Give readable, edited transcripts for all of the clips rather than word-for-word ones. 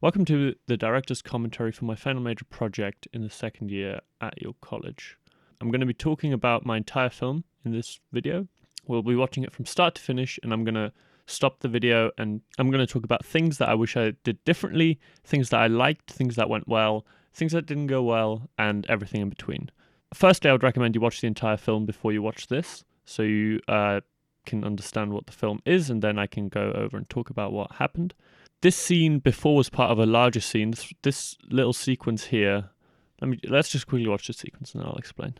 Welcome to the director's commentary for my final major project in the second year at your college. I'm going to be talking about my entire film in this video. We'll be watching it from start to finish, and I'm going to stop the video and I'm going to talk about things that I wish I did differently, things that I liked, things that went well, things that didn't go well, and everything in between. Firstly, I would recommend you watch the entire film before you watch this, so you can understand what the film is, and then I can go over and talk about what happened. This scene before was part of a larger scene. This little sequence here. Let's just quickly watch the sequence and then I'll explain.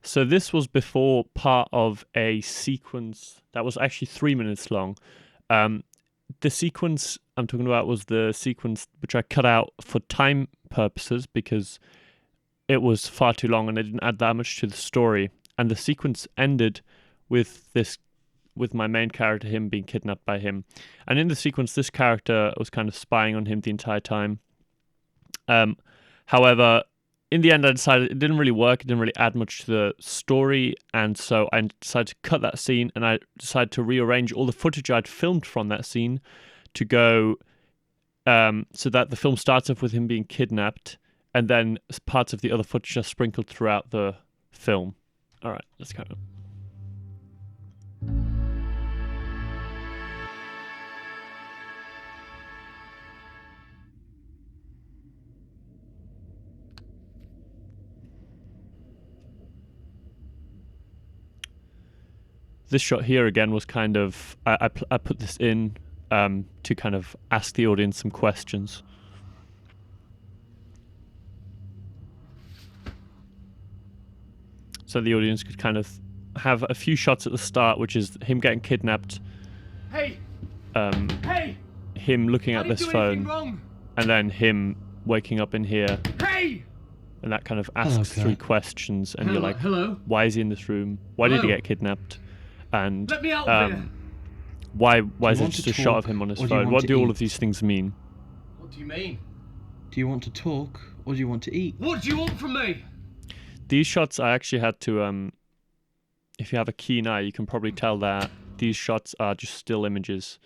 So this was before part of a sequence that was actually 3 minutes long. The sequence I'm talking about was the sequence which I cut out for time purposes because it was far too long and it didn't add that much to the story. And the sequence ended with my main character, him being kidnapped by him. And in the sequence, this character was kind of spying on him the entire time. However, in the end, I decided it didn't really work. It didn't really add much to the story. And so I decided to cut that scene, and I decided to rearrange all the footage I'd filmed from that scene to go so that the film starts off with him being kidnapped, and then parts of the other footage are sprinkled throughout the film. All right, let's go. This shot here again was kind of, I put this in to kind of ask the audience some questions. So the audience could kind of have a few shots at the start, which is him getting kidnapped, hey, him looking at this phone, and then him waking up in here. Hey! And that kind of asks three questions, and you're like, hello? Why is he in this room? Why did he get kidnapped? And let me out of here. Why is it just a shot of him on his phone? What do all of these things mean? What do you mean? Do you want to talk or do you want to eat? What do you want from me? These shots I actually had to if you have a keen eye, you can probably tell that these shots are just still images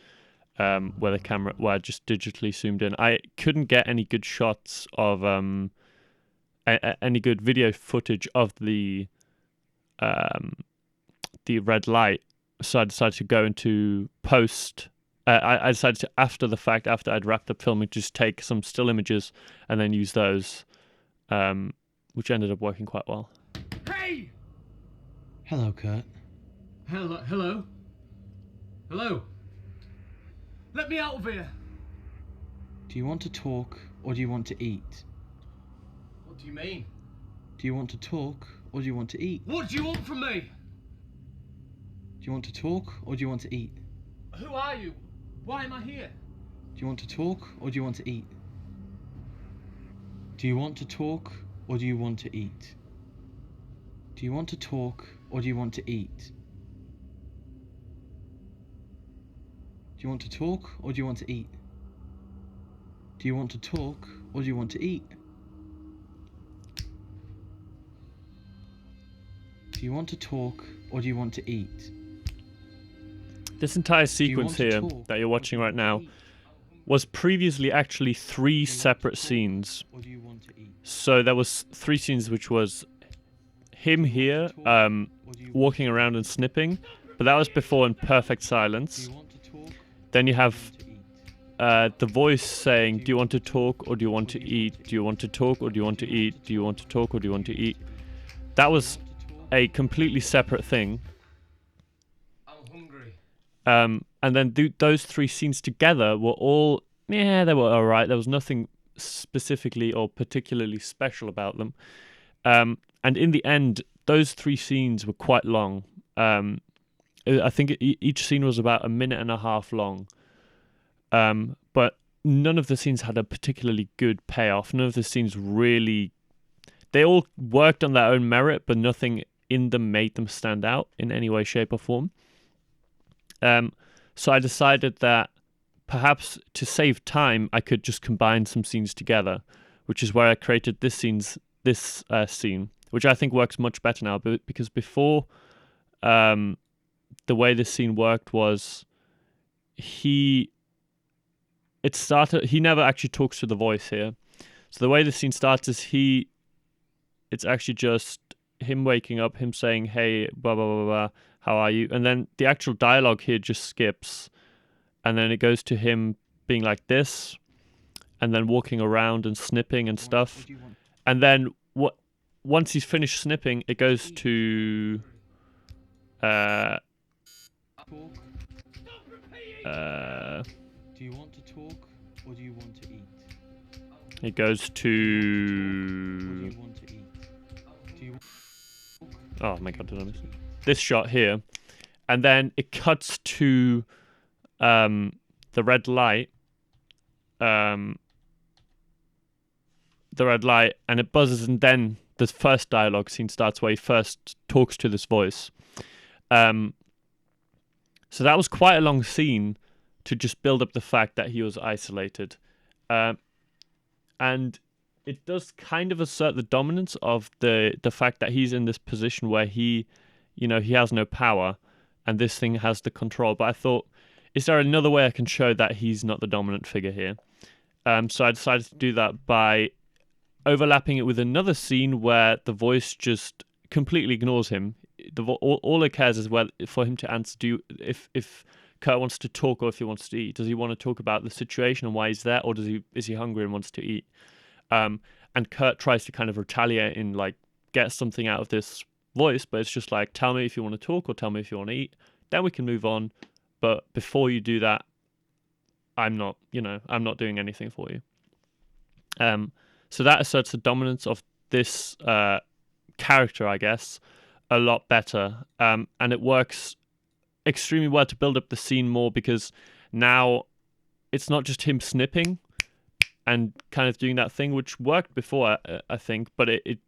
where I just digitally zoomed in. I couldn't get any good shots of any good video footage of the red light, so I decided to go into post. I decided to, after the fact, after I'd wrapped up filming, just take some still images and then use those, which ended up working quite well. Hey! Hello, Kurt. Hello? Let me out of here. Do you want to talk or do you want to eat? What do you mean? Do you want to talk or do you want to eat? What do you want from me? Do you want to talk or do you want to eat? Who are you? Why am I here? Do you want to talk or do you want to eat? Do you want to talk or do you want to eat? Do you want to talk or do you want to eat? Do you want to talk or do you want to eat? Do you want to talk or do you want to eat? Do you want to talk or do you want to eat? This entire sequence here that you're watching right now was previously actually 3 separate scenes. So there was 3 scenes, which was him here walking around and snipping, but that was before in perfect silence. Then you have the voice saying, do you want to talk or do you want to eat? Do you want to talk or do you want to eat? Do you want to talk or do you want to eat? That was a completely separate thing. And then those 3 scenes together were all, they were alright. There was nothing specifically or particularly special about them. And in the end, those 3 scenes were quite long. I think each scene was about 1.5 minutes long. But none of the scenes had a particularly good payoff. None of the scenes really... They all worked on their own merit, but nothing in them made them stand out in any way, shape, or form. So I decided that perhaps to save time, I could just combine some scenes together, which is where I created this scene, which I think works much better now. Because before, the way this scene worked was he never actually talks to the voice here. So the way the scene starts is it's actually just him waking up, him saying, "Hey, blah blah blah blah, how are you?" And then the actual dialogue here just skips, and then it goes to him being like this, and then walking around and snipping and stuff. And then once he's finished snipping, it goes to Do you want to talk or do you want to eat? it goes Do to you want to eat? Do you want oh my god, did I miss it? This shot here, and then it cuts to the red light, and it buzzes, and then the first dialogue scene starts where he first talks to this voice. So that was quite a long scene to just build up the fact that he was isolated, and it does kind of assert the dominance of the fact that he's in this position where he has no power, and this thing has the control. But I thought, is there another way I can show that he's not the dominant figure here? So I decided to do that by overlapping it with another scene where the voice just completely ignores him. All it cares is for him to answer. If Kurt wants to talk or if he wants to eat. Does he want to talk about the situation and why he's there, or is he hungry and wants to eat? And Kurt tries to kind of retaliate and like get something out of this voice, but it's just like, tell me if you want to talk or tell me if you want to eat. Then we can move on. But before you do that, I'm not doing anything for you. So that asserts the dominance of this character, I guess, a lot better. And it works extremely well to build up the scene more, because now it's not just him snipping and kind of doing that thing, which worked before, I think, but it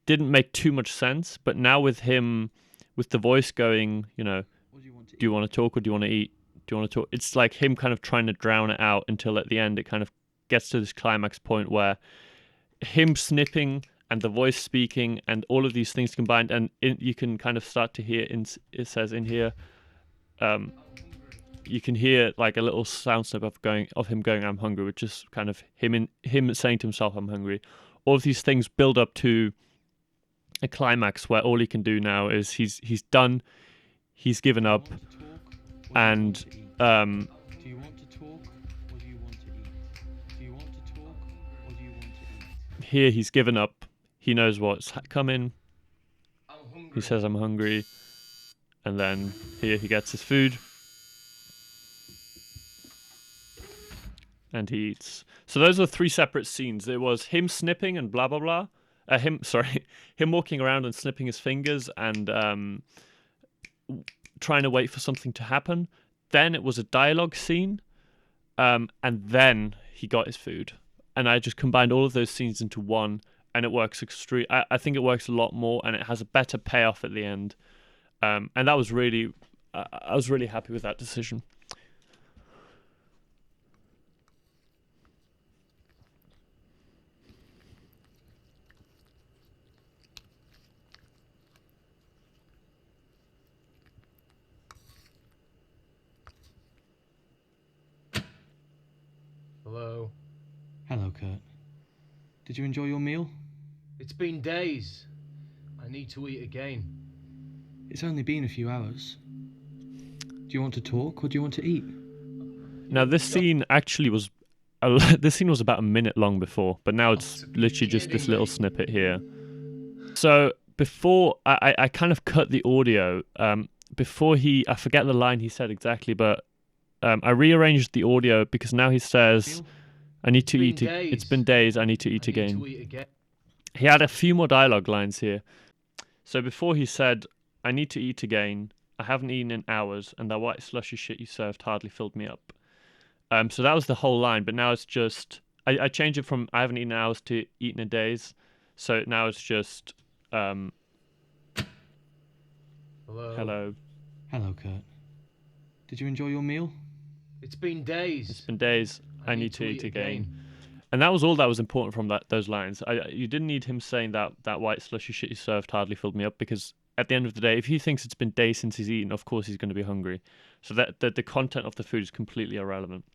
didn't make too much sense. But now with the voice going, do you want to talk or do you want to eat? Do you want to talk? It's like him kind of trying to drown it out until at the end it kind of gets to this climax point where him snipping and the voice speaking and all of these things combined, and you can kind of start to hear, it says in here, you can hear like a little sound snip of him going, "I'm hungry," which is kind of him saying to himself, "I'm hungry." All of these things build up to a climax where all he can do now is he's done, he's given up, and Do you want to talk or do you want to eat? Do you want to talk or do you want to eat? here he's given up. He knows what's coming. I'm hungry. He says, "I'm hungry," and then here he gets his food and he eats. So those are three separate scenes. There was him snipping and blah blah blah. Him walking around and snipping his fingers and trying to wait for something to happen. Then it was a dialogue scene, and then he got his food. And I just combined all of those scenes into one, and it works I think it works a lot more, and it has a better payoff at the end. And that was really, I was really happy with that decision. Hello. Hello, Kurt. Did you enjoy your meal? It's been days. I need to eat again. It's only been a few hours. Do you want to talk or do you want to eat? Now this scene actually was, this scene was about a minute long before, but now it's literally just this little snippet here. So before, I kind of cut the audio. Before I forget the line he said exactly, but I rearranged the audio because now he says, "I need to eat. It's been days. I need to eat again." He had a few more dialogue lines here. So before he said, "I need to eat again. I haven't eaten in hours, and that white slushy shit you served hardly filled me up." So that was the whole line, but now it's just I changed it from "I haven't eaten in hours" to "eaten in days." So now it's just Hello. hello. Hello, Kurt. Did you enjoy your meal? It's been days. It's been days. I need to eat again. And that was all that was important from those lines. You didn't need him saying that white slushy shit you served hardly filled me up, because at the end of the day, if he thinks it's been days since he's eaten, of course he's going to be hungry. So that the content of the food is completely irrelevant.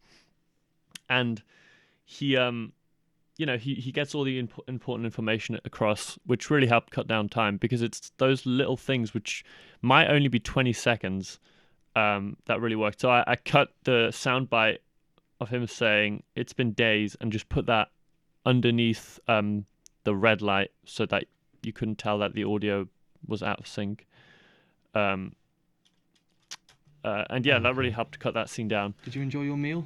And he he gets all the important information across, which really helped cut down time, because it's those little things which might only be 20 seconds that really worked. So I cut the soundbite of him saying it's been days and just put that underneath the red light so that you couldn't tell that the audio was out of sync. And yeah, that really helped cut that scene down. Did you enjoy your meal?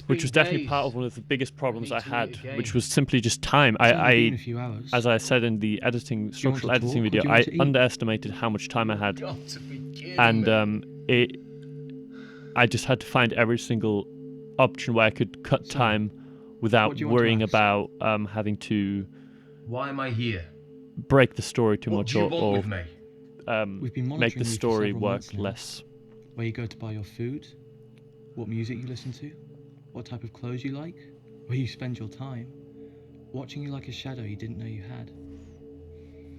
Which was definitely part of one of the biggest problems I had, which was simply just time. A few hours. As I said in the structural editing video, I underestimated how much time I had, and I just had to find every single option where I could cut time without worrying about having to. Why am I here? Break the story too much, or make the story work less. Where you go to buy your food, what music you listen to, what type of clothes you like, where you spend your time, watching you like a shadow you didn't know you had.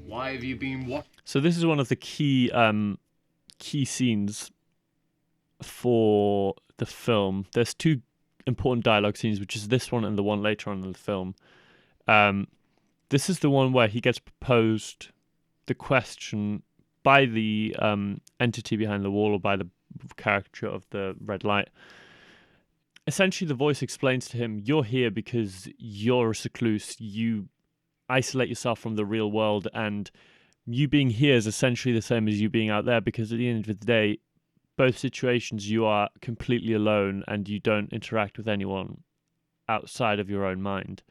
Why have you been what? So this is one of the key scenes for the film. There's two important dialogue scenes, which is this one and the one later on in the film. This is the one where he gets proposed the question by the entity behind the wall, or by the caricature of the red light. Essentially, the voice explains to him, you're here because you're a recluse. You isolate yourself from the real world, and you being here is essentially the same as you being out there, because at the end of the day, both situations you are completely alone and you don't interact with anyone outside of your own mind.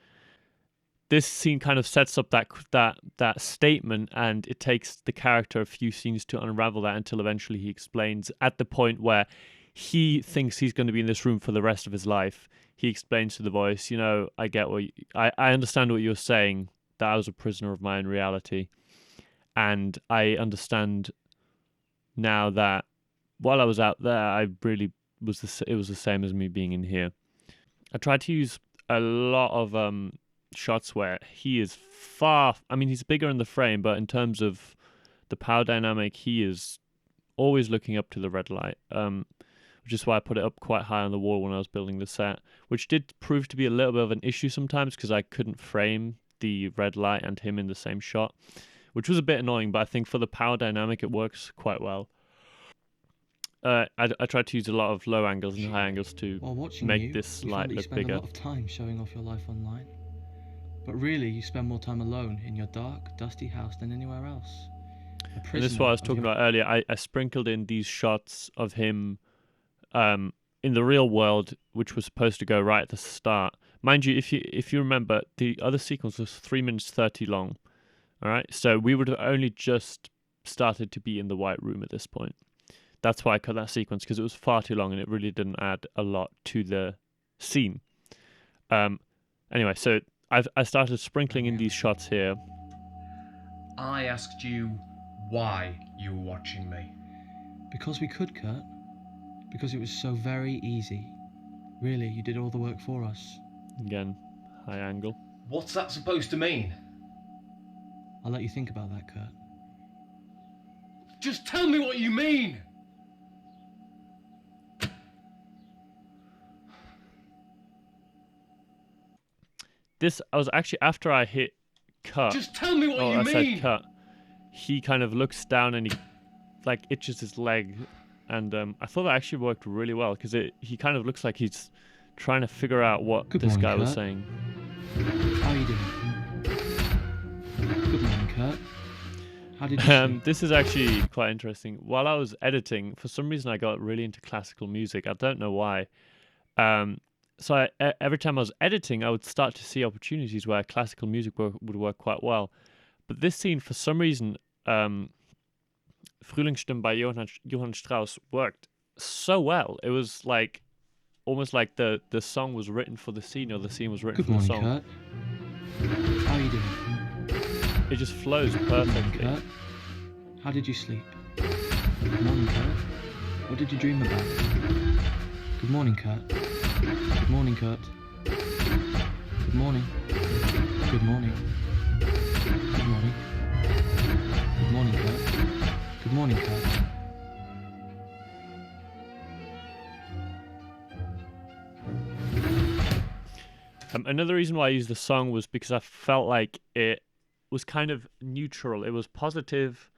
This scene kind of sets up that statement, and it takes the character a few scenes to unravel that, until eventually he explains at the point where he thinks he's going to be in this room for the rest of his life. He explains to the voice, I get I understand what you're saying, that I was a prisoner of my own reality. And I understand now that while I was out there, I really it was the same as me being in here. I tried to use a lot of shots where he is he's bigger in the frame, but in terms of the power dynamic, he is always looking up to the red light, which is why I put it up quite high on the wall when I was building the set, which did prove to be a little bit of an issue sometimes, because I couldn't frame the red light and him in the same shot, which was a bit annoying, but I think for the power dynamic it works quite well. I tried to use a lot of low angles and high angles to make this light look bigger. You spend a lot of time showing off your life online, but really you spend more time alone in your dark, dusty house than anywhere else. And this is what I was talking about earlier. I sprinkled in these shots of him in the real world, which was supposed to go right at the start. Mind you, if you remember, the other sequence was 3 minutes 30 long. All right, so we would have only just started to be in the white room at this point. That's why I cut that sequence, because it was far too long and it really didn't add a lot to the scene. Anyway, so I started sprinkling in these shots here. I asked you why you were watching me. Because we could, Kurt. Because it was so very easy. Really, you did all the work for us. Again, high angle. What's that supposed to mean? I'll let you think about that, Kurt. Just tell me what you mean! I was actually, after I hit cut. Just tell me what you mean! I said cut. He kind of looks down and he itches his leg. And I thought that actually worked really well, because he kind of looks like he's trying to figure out what this guy was saying. How are you doing? Good morning, Kurt. How did you This is actually quite interesting. While I was editing, for some reason I got really into classical music. I don't know why. So every time I was editing, I would start to see opportunities where classical music would work quite well. But this scene, for some reason, Frühlingsstimme by Johann Strauss worked so well. It was almost like the song was written for the scene, or the scene was written for the song. Kurt. How are you doing? It just flows perfectly. Kurt. How did you sleep? Good morning, Kurt. What did you dream about? Good morning, Kurt. Good morning, Kurt. Good morning. Good morning. Good morning. Good morning, Kurt. Good morning, Kurt. Another reason why I used the song was because I felt like it was kind of neutral. It was positive,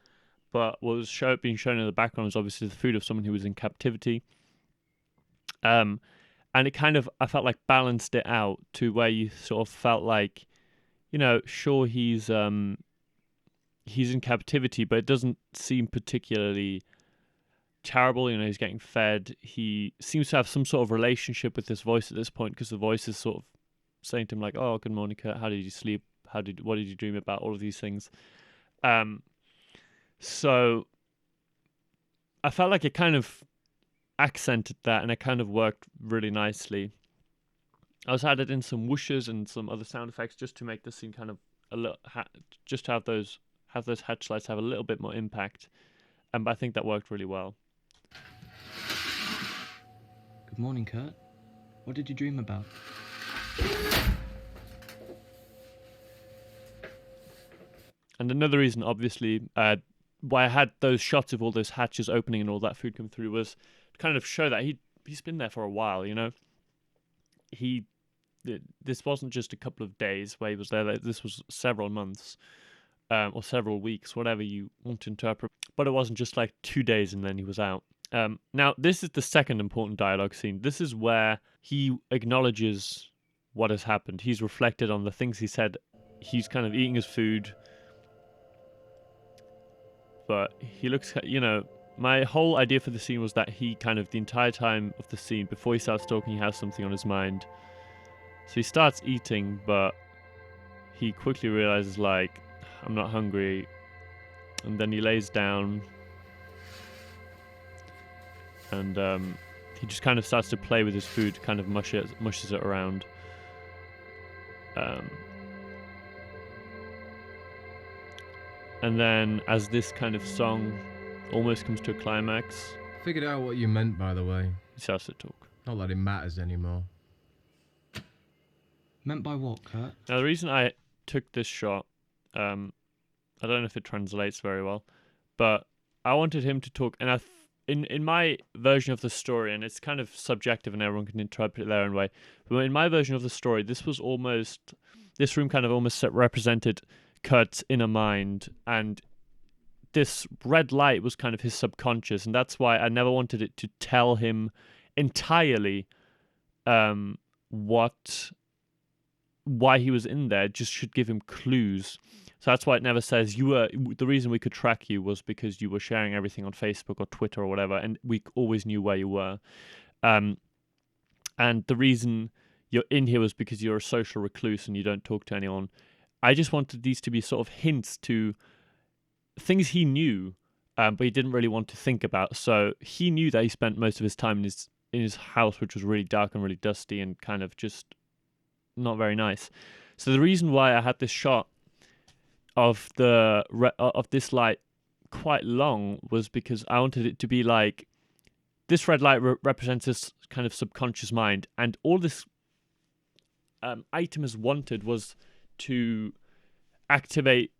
but what was being shown in the background was obviously the food of someone who was in captivity. And it kind of, I felt like, balanced it out to where you sort of felt like, you know, sure, he's in captivity, but it doesn't seem particularly terrible. You know, he's getting fed. He seems to have some sort of relationship with this voice at this point, because the voice is sort of saying to him like, "Oh, good morning, Kurt. How did you sleep? What did you dream about?" All of these things. So I felt like it kind of accented that, and it kind of worked really nicely. I also added in some whooshes and some other sound effects just to make the scene kind of a little, just to have those hatch lights have a little bit more impact. But I think that worked really well. Good morning, Kurt. What did you dream about? And another reason, obviously, why I had those shots of all those hatches opening and all that food come through was to kind of show that he's been there for a while. You know, this wasn't just a couple of days where he was there. This was several months, or several weeks, whatever you want to interpret. But it wasn't just like 2 days and then he was out. Now, this is the second important dialogue scene. This is where he acknowledges what has happened. He's reflected on the things he said. He's kind of eating his food. But he looks, you know, my whole idea for the scene was that he kind of, the entire time of the scene, before he starts talking, he has something on his mind. So he starts eating, but he quickly realizes, like, I'm not hungry. And then he lays down. And he just kind of starts to play with his food, kind of mushes it around. And then as this kind of song almost comes to a climax, Figured out what you meant, by the way. he starts to talk. Not that it matters anymore. Meant by what, Kurt? Now, the reason I took this shot, I don't know if it translates very well, but I wanted him to talk, and in my version of the story, and it's kind of subjective and everyone can interpret it their own way, but in my version of the story, this room kind of almost represented Kurt's inner mind, and this red light was kind of his subconscious, and that's why I never wanted it to tell him entirely why he was in there. It just should give him clues. So that's why it never says the reason we could track you was because you were sharing everything on Facebook or Twitter or whatever, and we always knew where you were. And the reason you're in here was because you're a social recluse and you don't talk to anyone. I just wanted these to be sort of hints to things he knew, but he didn't really want to think about. So he knew that he spent most of his time in his house, which was really dark and really dusty and kind of just not very nice. So the reason why I had this shot of this light quite long was because I wanted it to be like this red light represents this kind of subconscious mind, and all this item has wanted was to activate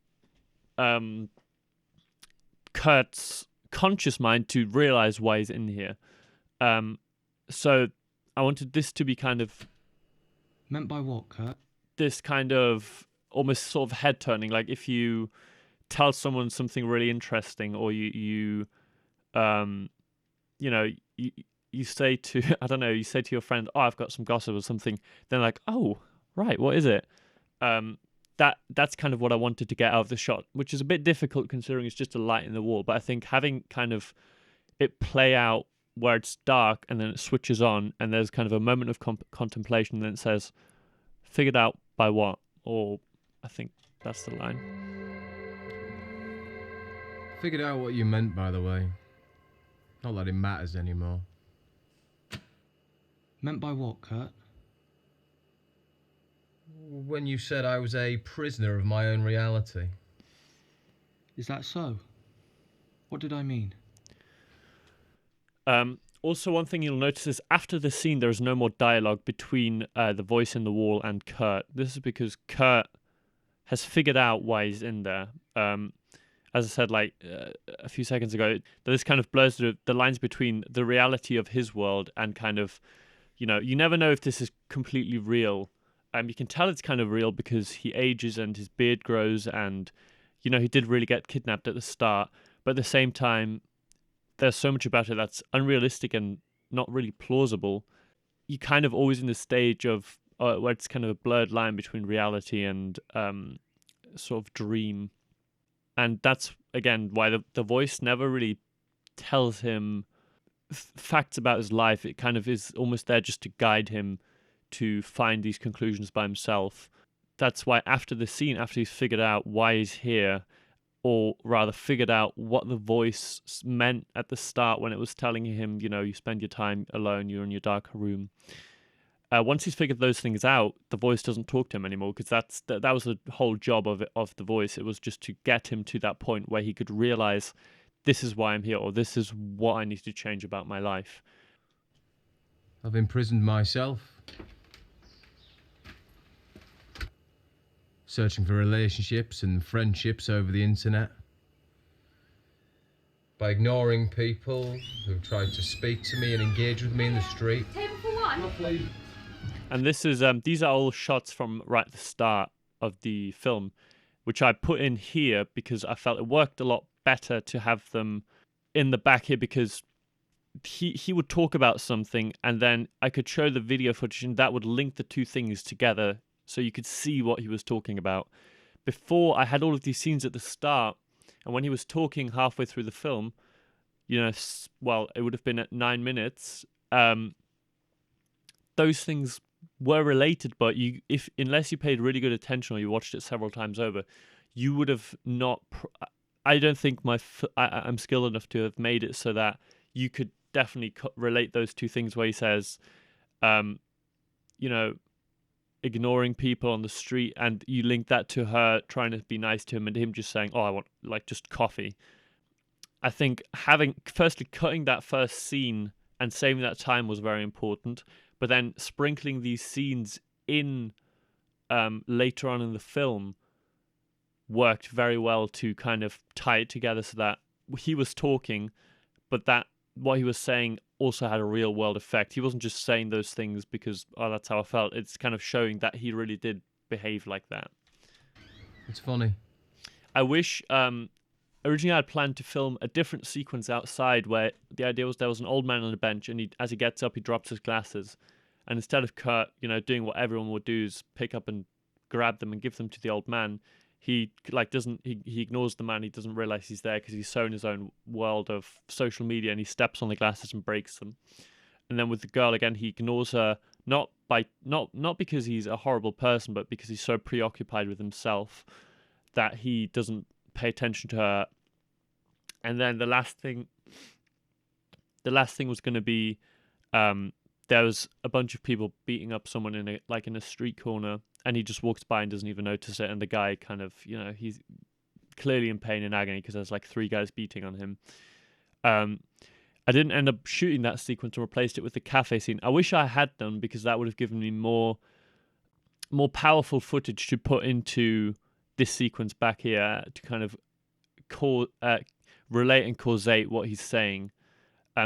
Kurt's conscious mind to realize why he's in here. So I wanted this to be kind of Meant by what, Kurt? this kind of almost sort of head turning, like if you tell someone something really interesting, or you say to I don't know, you say to your friend, "Oh, I've got some gossip or something," then like, "Oh, right, what is it?" That's kind of what I wanted to get out of the shot, which is a bit difficult considering it's just a light in the wall. But I think having kind of it play out where it's dark and then it switches on and there's kind of a moment of contemplation, and then it says, "Figured out by what?" Or I think that's the line. Figured out what you meant, by the way. Not that it matters anymore. Meant by what, Kurt? When you said I was a prisoner of my own reality. Is that so? What did I mean? Also, one thing you'll notice is after the scene, there is no more dialogue between the voice in the wall and Kurt. This is because Kurt has figured out why he's in there. As I said, like a few seconds ago, this kind of blurs the lines between the reality of his world and kind of, you never know if this is completely real. You can tell it's kind of real because he ages and his beard grows, and he did really get kidnapped at the start. But at the same time, there's so much about it that's unrealistic and not really plausible. You're kind of always in the stage of where it's kind of a blurred line between reality and sort of dream. And that's, again, why the voice never really tells him facts about his life. It kind of is almost there just to guide him to find these conclusions by himself. That's why after the scene, after he's figured out why he's here, or rather figured out what the voice meant at the start when it was telling him, you spend your time alone, you're in your dark room. Once he's figured those things out, the voice doesn't talk to him anymore, because that was the whole job of the voice. It was just to get him to that point where he could realize, this is why I'm here, or this is what I need to change about my life. I've imprisoned myself, searching for relationships and friendships over the internet, by ignoring people who've tried to speak to me and engage with me in the street. Table for one. And this is these are all shots from right at the start of the film, which I put in here because I felt it worked a lot better to have them in the back here, because he would talk about something and then I could show the video footage and that would link the two things together so you could see what he was talking about. Before, I had all of these scenes at the start, and when he was talking halfway through the film, well, it would have been at 9 minutes, those things were related, but unless you paid really good attention or you watched it several times over, you would have not. I don't think I'm skilled enough to have made it so that you could definitely relate those two things. Where he says, ignoring people on the street, and you link that to her trying to be nice to him and him just saying, "Oh, I want just coffee." I think firstly cutting that first scene and saving that time was very important. But then sprinkling these scenes in later on in the film worked very well to kind of tie it together so that he was talking, but that what he was saying also had a real world effect. He wasn't just saying those things because, that's how I felt. It's kind of showing that he really did behave like that. It's funny. I wish... originally, I had planned to film a different sequence outside where the idea was there was an old man on a bench, and as he gets up, he drops his glasses. And instead of Kurt, doing what everyone would do, is pick up and grab them and give them to the old man, he ignores the man. He doesn't realize he's there because he's so in his own world of social media, and he steps on the glasses and breaks them. And then with the girl, again, he ignores her, not because he's a horrible person, but because he's so preoccupied with himself that he doesn't pay attention to her. And then the last thing was going to be there was a bunch of people beating up someone in a street corner, and he just walks by and doesn't even notice it, and the guy kind of, he's clearly in pain and agony because there's 3 guys beating on him. I didn't end up shooting that sequence and replaced it with the cafe scene. I wish I had done, because that would have given me more powerful footage to put into this sequence back here to kind of relate and causate what he's saying.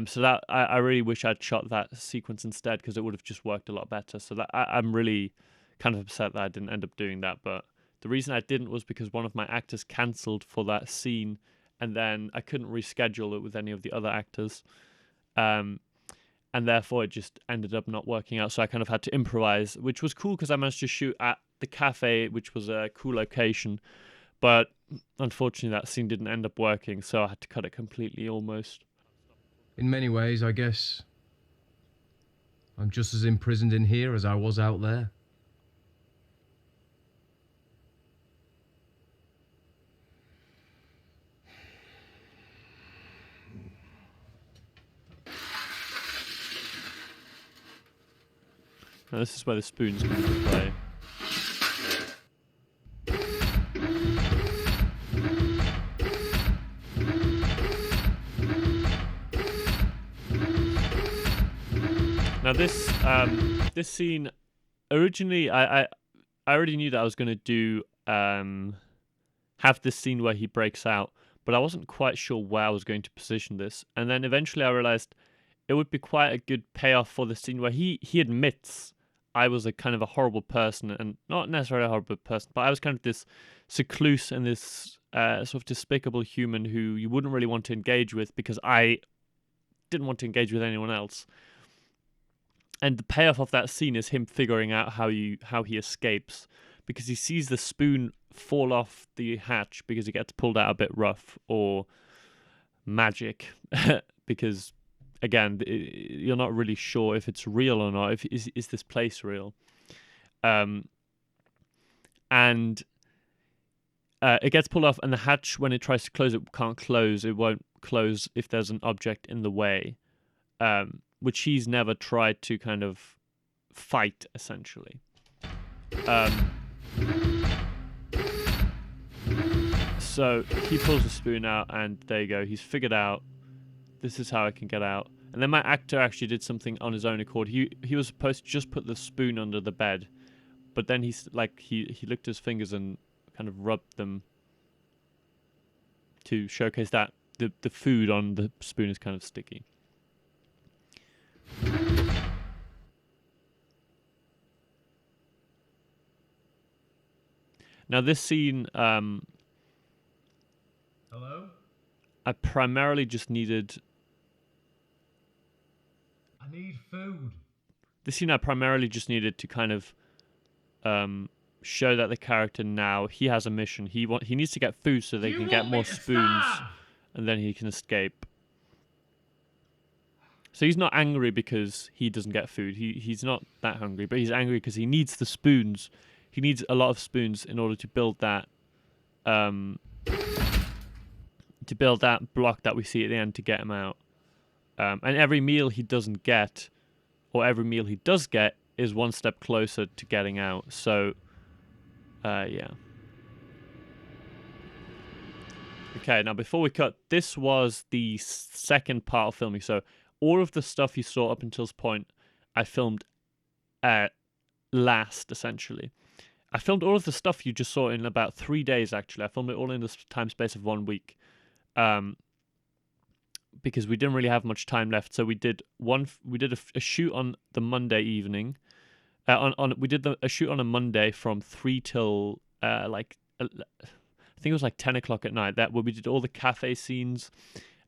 So that I really wish I'd shot that sequence instead, because it would have just worked a lot better. So that I'm really kind of upset that I didn't end up doing that. But the reason I didn't was because one of my actors cancelled for that scene, and then I couldn't reschedule it with any of the other actors. And therefore it just ended up not working out. So I kind of had to improvise, which was cool because I managed to shoot at the cafe, which was a cool location. But unfortunately that scene didn't end up working, so I had to cut it completely almost. In many ways, I guess I'm just as imprisoned in here as I was out there. Now this is where the spoons come into play. Now this scene originally, I already knew that I was going to do have this scene where he breaks out, but I wasn't quite sure where I was going to position this. And then eventually I realized it would be quite a good payoff for the scene where he admits I was a kind of a horrible person, and not necessarily a horrible person, but I was kind of this secluse and this sort of despicable human who you wouldn't really want to engage with because I didn't want to engage with anyone else. And the payoff of that scene is him figuring out how he escapes, because he sees the spoon fall off the hatch because it gets pulled out a bit rough, or magic, because again, you're not really sure if it's real or not. Is this place real? And it gets pulled off, and the hatch, when it tries to close, it can't close. It won't close if there's an object in the way, which he's never tried to kind of fight, essentially. So he pulls the spoon out, and there you go. He's figured out, this is how I can get out. And then my actor actually did something on his own accord. He was supposed to just put the spoon under the bed, but then he licked his fingers and kind of rubbed them to showcase that the food on the spoon is kind of sticky. Now this scene, Hello? I primarily just needed... I need food. This scene I primarily just needed to kind of show that the character now, he has a mission. He needs to get food so they can get more spoons, and then he can escape. So he's not angry because he doesn't get food. He's not that hungry, but he's angry because he needs the spoons. He needs a lot of spoons in order to build that block that we see at the end to get him out. And every meal he doesn't get, or every meal he does get, is one step closer to getting out. So, yeah. Okay, now before we cut, this was the second part of filming. So all of the stuff you saw up until this point, I filmed last, essentially. I filmed all of the stuff you just saw in about 3 days, actually. I filmed it all in the time space of 1 week. Because we didn't really have much time left, so we did a shoot on the Monday evening. We did a shoot on a Monday from 3 till I think it was like 10 o'clock at night. Where we did all the cafe scenes,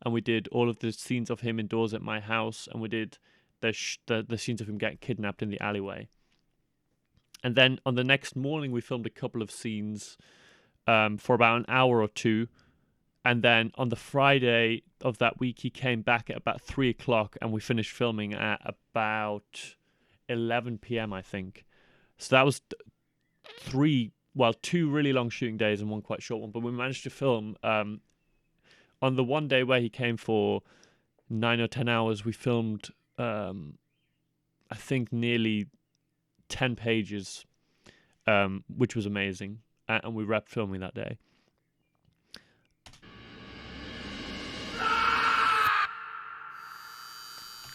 and we did all of the scenes of him indoors at my house, and we did the scenes of him getting kidnapped in the alleyway. And then on the next morning, we filmed a couple of scenes for about an hour or two. And then on the Friday of that week, he came back at about 3 o'clock, and we finished filming at about 11 p.m., I think. So that was 2 really long shooting days and one quite short one. But we managed to film on the one day where he came for 9 or 10 hours. We filmed, I think, nearly 10 pages, which was amazing. And we wrapped filming that day.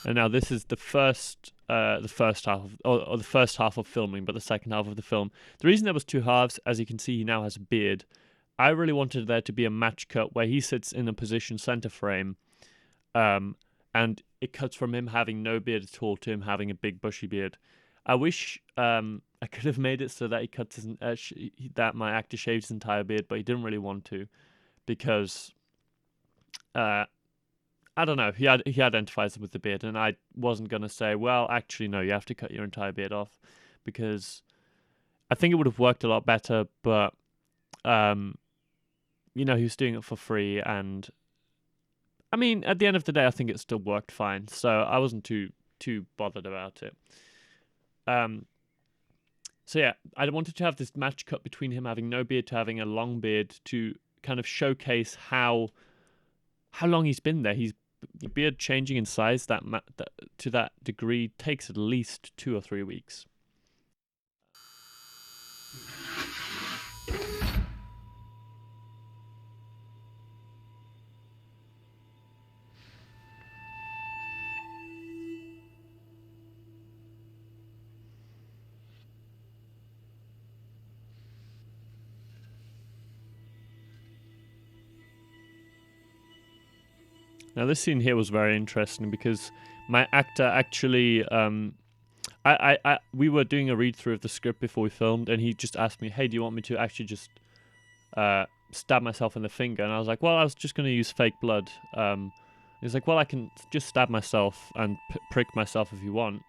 And now this is the first half of filming, but the second half of the film. The reason there was 2 halves, as you can see, he now has a beard. I really wanted there to be a match cut where he sits in a position center frame, and it cuts from him having no beard at all to him having a big bushy beard. I wish I could have made it so that he cuts that my actor shaves his entire beard, but he didn't really want to, because I don't know. He identifies with the beard, and I wasn't gonna say, well, actually, no, you have to cut your entire beard off, because I think it would have worked a lot better. But he was doing it for free, and I mean, at the end of the day, I think it still worked fine. So I wasn't too bothered about it. So yeah, I wanted to have this match cut between him having no beard to having a long beard to kind of showcase how long he's been there. The beard changing in size to that degree takes at least 2 or 3 weeks. Now this scene here was very interesting because my actor actually, we were doing a read through of the script before we filmed, and he just asked me, "Hey, do you want me to actually just stab myself in the finger?" And I was like, "Well, I was just going to use fake blood." He's like, "Well, I can just stab myself and prick myself if you want."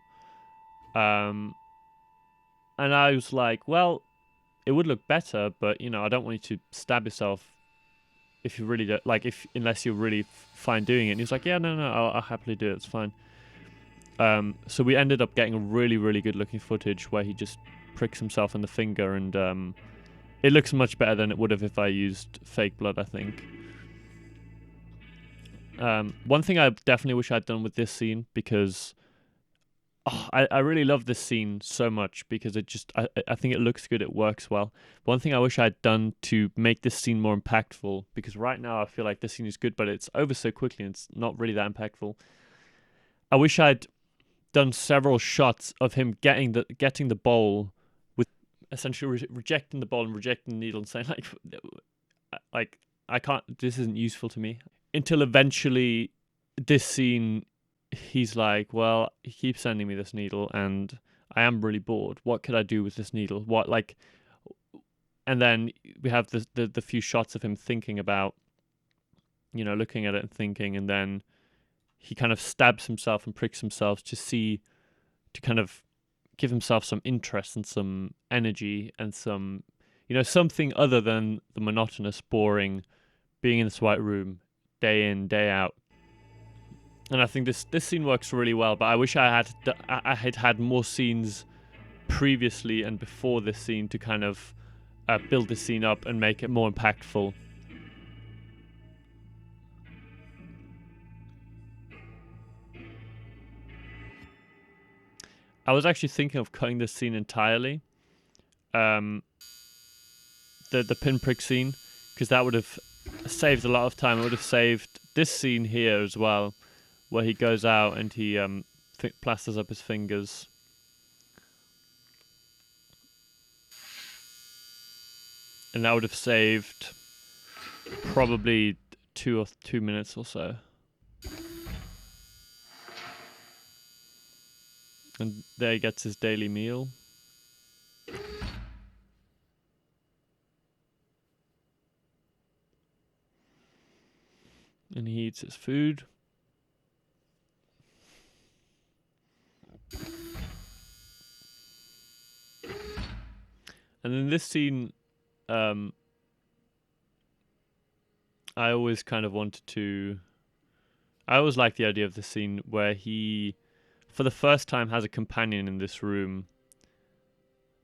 And I was like, "Well, it would look better, but you know, I don't want you to stab yourself if you really don't, like, if unless you're really fine doing it." And he was like, "Yeah, no, I'll happily do it. It's fine." So we ended up getting a really, really good looking footage where he just pricks himself in the finger, and it looks much better than it would have if I used fake blood, I think. One thing I definitely wish I'd done with this scene, because I really love this scene so much, because it just, I think it looks good, it works well. One thing I wish I'd done to make this scene more impactful, because right now I feel like this scene is good, but it's over so quickly and it's not really that impactful. I wish I'd done several shots of him getting the bowl, with essentially rejecting the bowl and rejecting the needle and saying like I can't, this isn't useful to me, until eventually this scene he's like, well, he keeps sending me this needle and I am really bored. What could I do with this needle? What, like, and then we have the few shots of him thinking about, you know, looking at it and thinking, and then he kind of stabs himself and pricks himself to kind of give himself some interest and some energy and some, you know, something other than the monotonous, boring, being in this white room day in, day out. And I think this scene works really well, but I wish I had had more scenes previously and before this scene to kind of build this scene up and make it more impactful. I was actually thinking of cutting this scene entirely, the pinprick scene, because that would have saved a lot of time. It would have saved this scene here as well, where he goes out and he plasters up his fingers. And that would have saved probably 2 minutes or so. And there he gets his daily meal. And he eats his food. And in this scene, I always kind of wanted to... I always liked the idea of the scene where he, for the first time, has a companion in this room.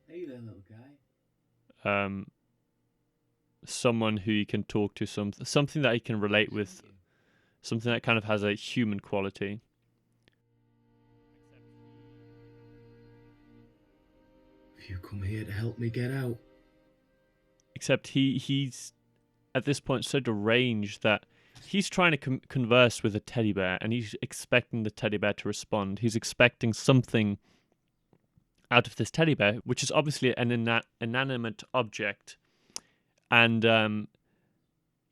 Hey there, little guy. Someone who he can talk to, something that he can relate with, something that kind of has a human quality. You come here to help me get out. Except he's at this point so deranged that he's trying to converse with a teddy bear, and he's expecting the teddy bear to respond. He's expecting something out of this teddy bear, which is obviously an inanimate object. And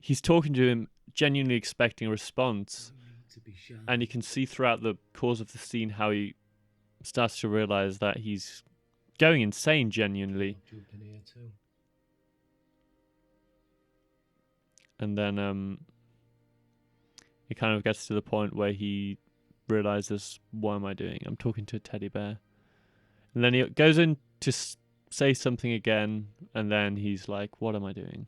he's talking to him, genuinely expecting a response. And you can see throughout the course of the scene how he starts to realize that he's going insane, genuinely. And then it kind of gets to the point where he realizes, what am I doing? I'm talking to a teddy bear. And then he goes in to say something again, and then he's like, what am I doing?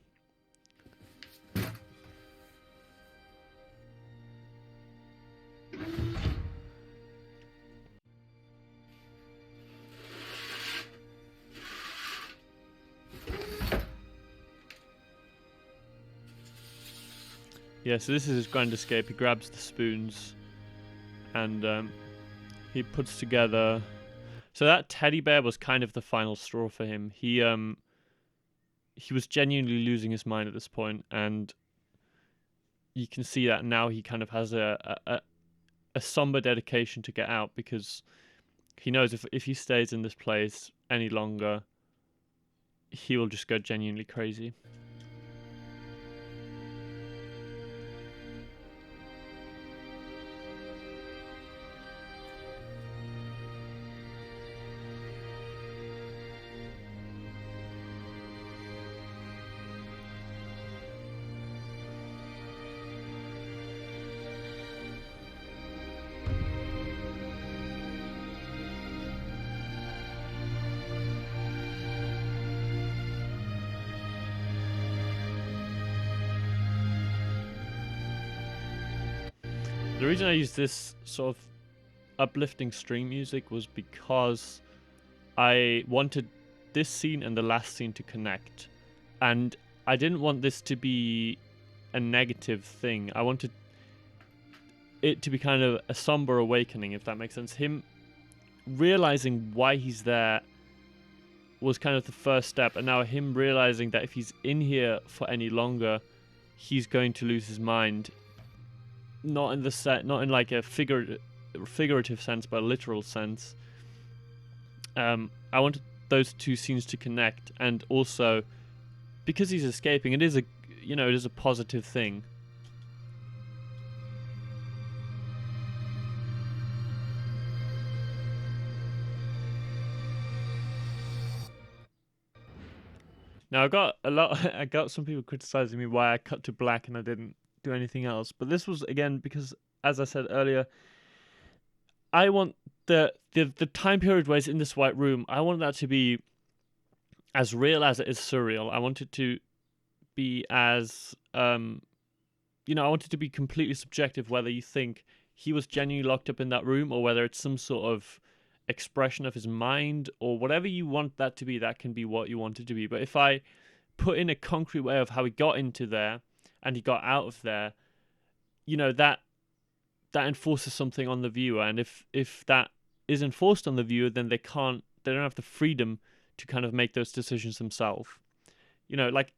Yeah, so this is his grand escape. He grabs the spoons and he puts together... So that teddy bear was kind of the final straw for him. He was genuinely losing his mind at this point, and you can see that now he kind of has a somber dedication to get out, because he knows if he stays in this place any longer, he will just go genuinely crazy. The reason I used this sort of uplifting stream music was because I wanted this scene and the last scene to connect, and I didn't want this to be a negative thing. I wanted it to be kind of a somber awakening, if that makes sense. Him realizing why he's there was kind of the first step, and now him realizing that if he's in here for any longer, he's going to lose his mind. Not in like a figurative sense, but a literal sense. I wanted those two scenes to connect, and also because he's escaping, it is a positive thing. Now I got some people criticizing me why I cut to black and I didn't do anything else. But this was again because, as I said earlier, I want the time period where he's in this white room, I want that to be as real as it is surreal. I want it to be as I want it to be completely subjective, whether you think he was genuinely locked up in that room or whether it's some sort of expression of his mind, or whatever you want that to be, that can be what you want it to be. But if I put in a concrete way of how he got into there and he got out of there, that enforces something on the viewer. And if that is enforced on the viewer, then they don't have the freedom to kind of make those decisions themselves. Like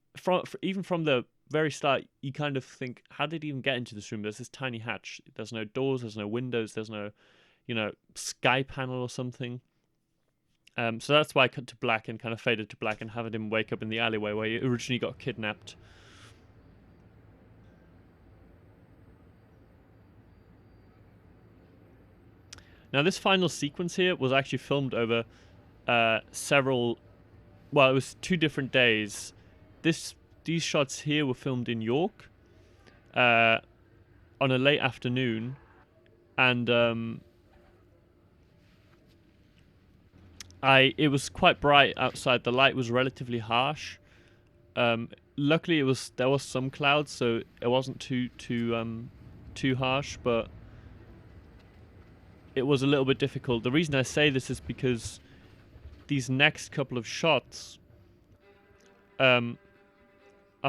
even from the very start, you kind of think, how did he even get into this room? There's this tiny hatch. There's no doors. There's no windows. There's no sky panel or something. So that's why I cut to black and kind of faded to black and having him wake up in the alleyway where he originally got kidnapped. Now this final sequence here was actually filmed over it was 2 different days. These shots here were filmed in York on a late afternoon, and it was quite bright outside. The light was relatively harsh. Luckily, there was some clouds, so it wasn't too harsh, but it was a little bit difficult. The reason I say this is because these next couple of shots are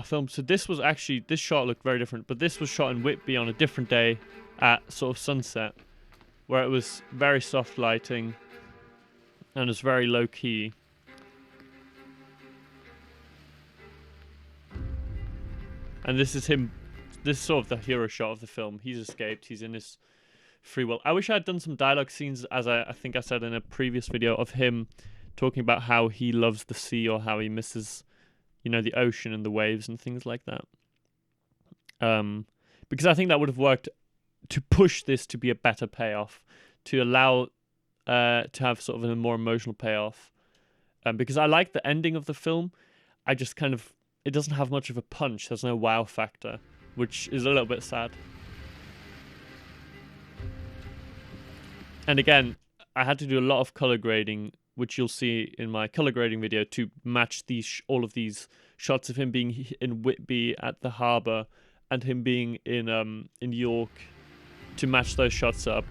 filmed. So this shot looked very different, but this was shot in Whitby on a different day at sort of sunset, where it was very soft lighting and it's very low key. And this is him. This is sort of the hero shot of the film. He's escaped. He's in his free will. I wish I had done some dialogue scenes, as I think I said in a previous video, of him talking about how he loves the sea or how he misses, the ocean and the waves and things like that. Because I think that would have worked to push this to be a better payoff, to allow to have sort of a more emotional payoff. Because I like the ending of the film. I just it doesn't have much of a punch. There's no wow factor, which is a little bit sad. And again, I had to do a lot of color grading, which you'll see in my color grading video, to match all of these shots of him being in Whitby at the harbour and him being in York, to match those shots up.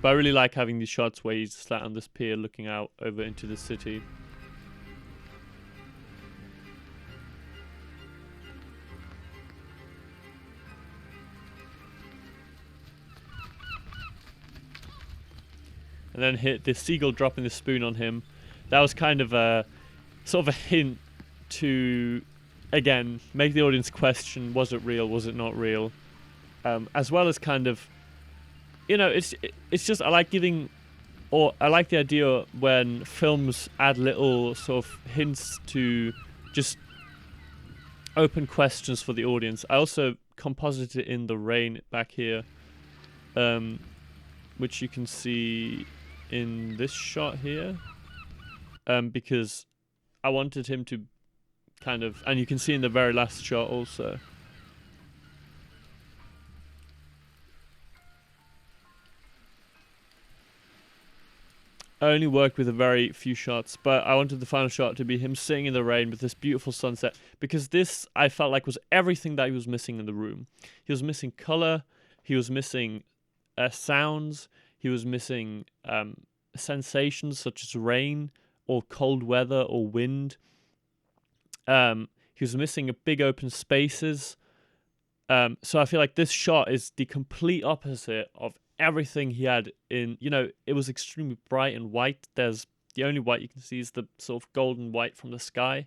But I really like having these shots where he's sat on this pier looking out over into the city. And then hit the seagull dropping the spoon on him. That was kind of a sort of a hint to, again, make the audience question, was it real, was it not real? As well as kind of, it's just, I like the idea when films add little sort of hints to just open questions for the audience. I also composited in the rain back here, which you can see in this shot here, because I wanted him to kind of, and you can see in the very last shot also. only worked with a very few shots, but I wanted the final shot to be him sitting in the rain with this beautiful sunset, because this, I felt like, was everything that he was missing in the room. He was missing color, he was missing sounds, he was missing sensations such as rain or cold weather or wind. He was missing a big open spaces. So I feel like this shot is the complete opposite of everything he had in, it was extremely bright and white. There's the only white you can see is the sort of golden white from the sky.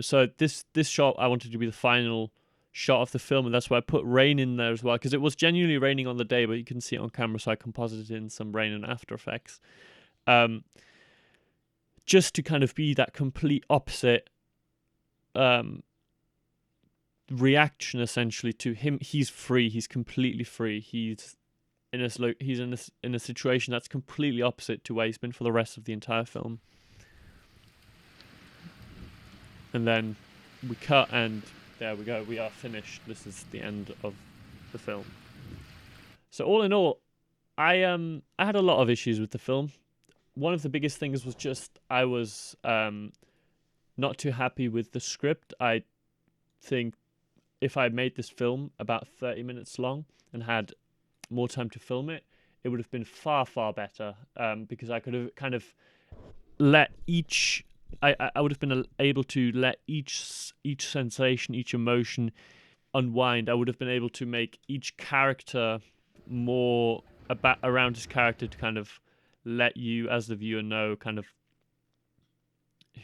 So this shot I wanted to be the final shot of the film, and that's why I put rain in there as well, because it was genuinely raining on the day, but you can see it on camera, so I composited in some rain and After Effects. Just to kind of be that complete opposite reaction essentially to him. He's free. He's completely free. He's in a situation that's completely opposite to where he's been for the rest of the entire film. And then we cut, and there we go. We are finished. This is the end of the film. So all in all, I had a lot of issues with the film. One of the biggest things was just I was not too happy with the script. I think if I made this film about 30 minutes long and had more time to film it, it would have been far, far better, because I could have kind of let I would have been able to let each sensation, each emotion unwind. I would have been able to make each character more around his character to kind of let you as the viewer know kind of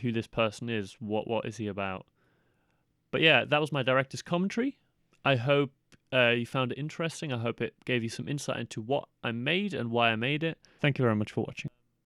who this person is, what is he about. But yeah, that was my director's commentary. I hope you found it interesting. I hope it gave you some insight into what I made and why I made it. Thank you very much for watching.